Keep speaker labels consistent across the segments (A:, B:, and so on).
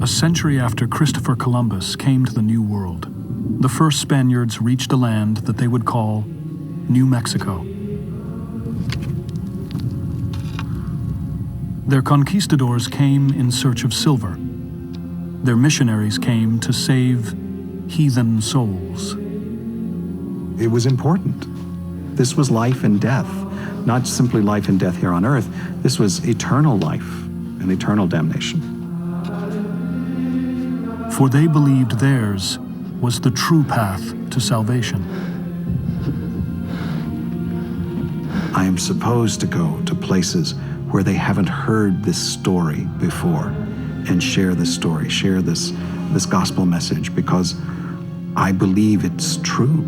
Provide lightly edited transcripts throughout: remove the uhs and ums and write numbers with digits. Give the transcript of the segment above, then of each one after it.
A: A century after Christopher Columbus came to the New World, the first Spaniards reached a land that they would call New Mexico. Their conquistadors came in search of silver. Their missionaries came to save heathen souls.
B: It was important. This was life and death, not simply life and death here on earth. This was eternal life and eternal damnation.
A: For they believed theirs was the true path to salvation.
B: I am supposed to go to places where they haven't heard this story before and share this story, share this gospel message, because I believe it's true.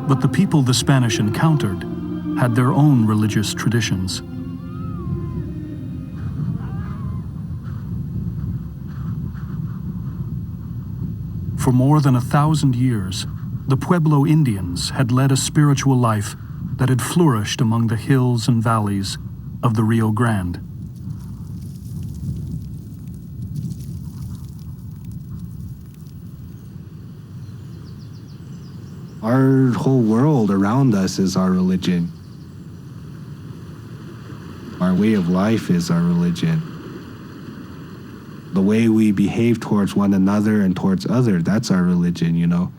A: But the people the Spanish encountered had their own religious traditions. For more than 1,000 years, the Pueblo Indians had led a spiritual life that had flourished among the hills and valleys of the Rio Grande.
C: Our whole world around us is our religion. Our way of life is our religion. The way we behave towards one another and towards others, that's our religion, you know.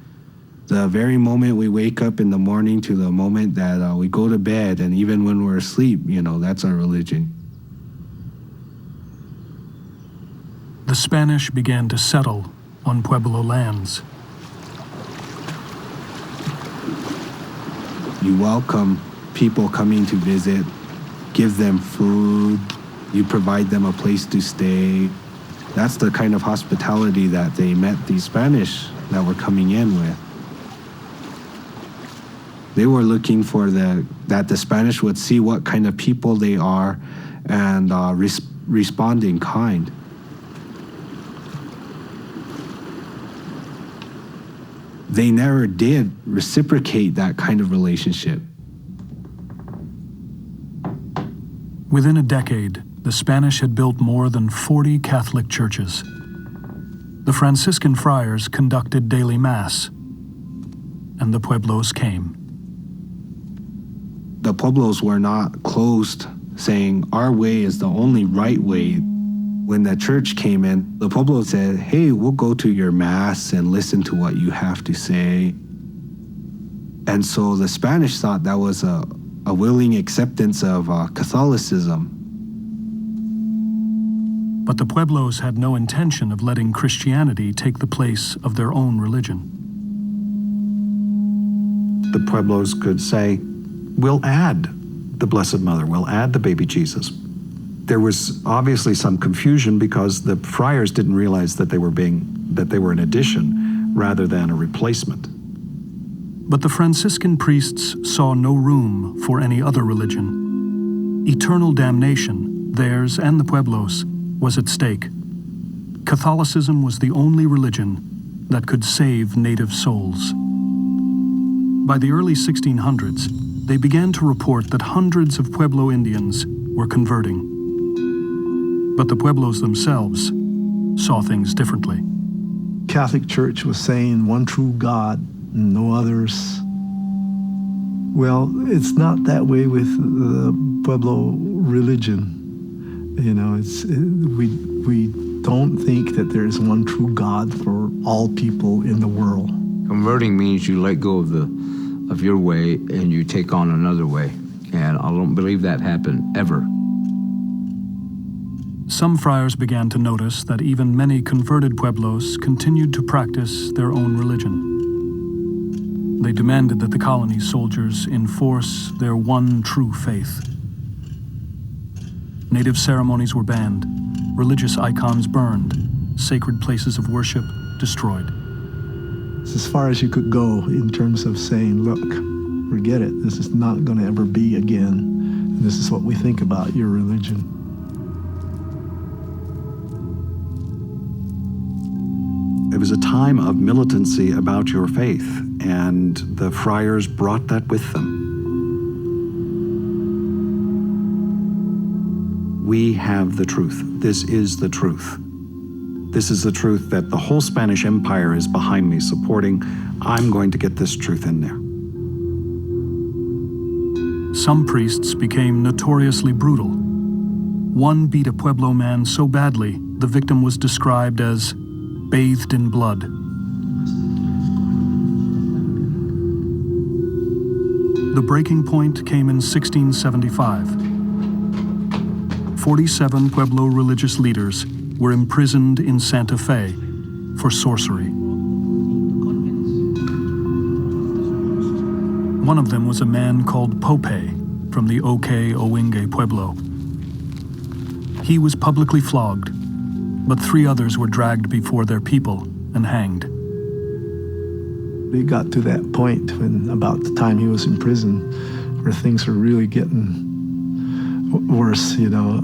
C: The very moment we wake up in the morning to the moment that we go to bed, and even when we're asleep, you know, that's our religion.
A: The Spanish began to settle on Pueblo lands.
C: You welcome people coming to visit, give them food, you provide them a place to stay. That's the kind of hospitality that they met the Spanish that were coming in with. They were looking for that the Spanish would see what kind of people they are and respond in kind. They never did reciprocate that kind of relationship.
A: Within a decade, the Spanish had built more than 40 Catholic churches. The Franciscan friars conducted daily mass, and the Pueblos came.
C: The Pueblos were not closed, saying our way is the only right way. When the church came in, the Pueblo said, hey, we'll go to your mass and listen to what you have to say. And so the Spanish thought that was a willing acceptance of Catholicism.
A: But the Pueblos had no intention of letting Christianity take the place of their own religion.
B: The Pueblos could say, we'll add the Blessed Mother, we'll add the baby Jesus. There was obviously some confusion because the friars didn't realize that they were an addition rather than a replacement.
A: But the Franciscan priests saw no room for any other religion. Eternal damnation, theirs and the Pueblos, was at stake. Catholicism was the only religion that could save native souls. By the early 1600s, they began to report that hundreds of Pueblo Indians were converting. But the Pueblos themselves saw things differently.
D: Catholic Church was saying one true God, no others. Well, it's not that way with the Pueblo religion. You know, we don't think that there is one true God for all people in the world.
E: Converting means you let go of your way and you take on another way. And I don't believe that happened ever.
A: Some friars began to notice that even many converted Pueblos continued to practice their own religion. They demanded that the colony soldiers enforce their one true faith. Native ceremonies were banned, religious icons burned, sacred places of worship destroyed.
D: It's as far as you could go in terms of saying, look, forget it, this is not going to ever be again. And this is what we think about your religion.
B: It was a time of militancy about your faith, and the friars brought that with them. We have the truth. This is the truth. This is the truth that the whole Spanish Empire is behind me supporting. I'm going to get this truth in there.
A: Some priests became notoriously brutal. One beat a Pueblo man so badly, the victim was described as bathed in blood. The breaking point came in 1675. 47 Pueblo religious leaders were imprisoned in Santa Fe for sorcery. One of them was a man called Pope from the Oke-Owinge Pueblo. He was publicly flogged, but 3 others were dragged before their people and hanged.
D: It got to that point when about the time he was in prison where things were really getting worse, you know.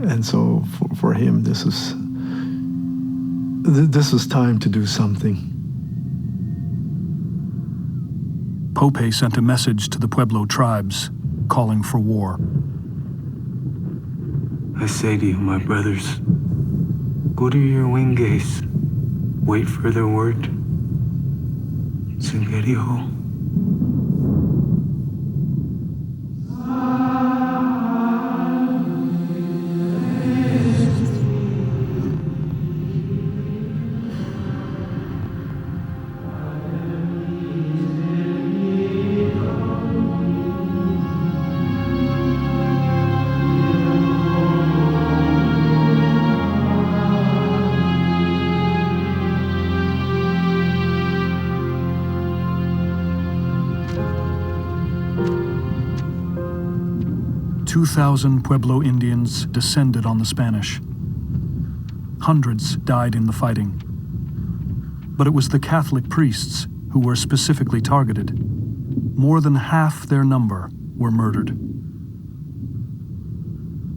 D: And so for him, this was time to do something.
A: Pope sent a message to the Pueblo tribes calling for war.
F: I say to you, my brothers, go to your wingays, wait for their word. Singeriho.
A: "2,000 Pueblo Indians descended on the Spanish. Hundreds died in the fighting. But it was the Catholic priests who were specifically targeted. More than half their number were murdered.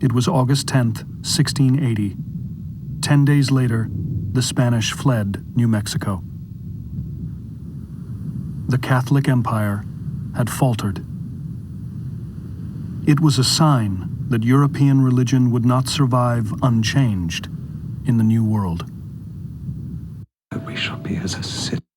A: It was August 10th, 1680. 10 days later, the Spanish fled New Mexico. The Catholic Empire had faltered. It was a sign that European religion would not survive unchanged in the New World.
F: That we shall be as a city.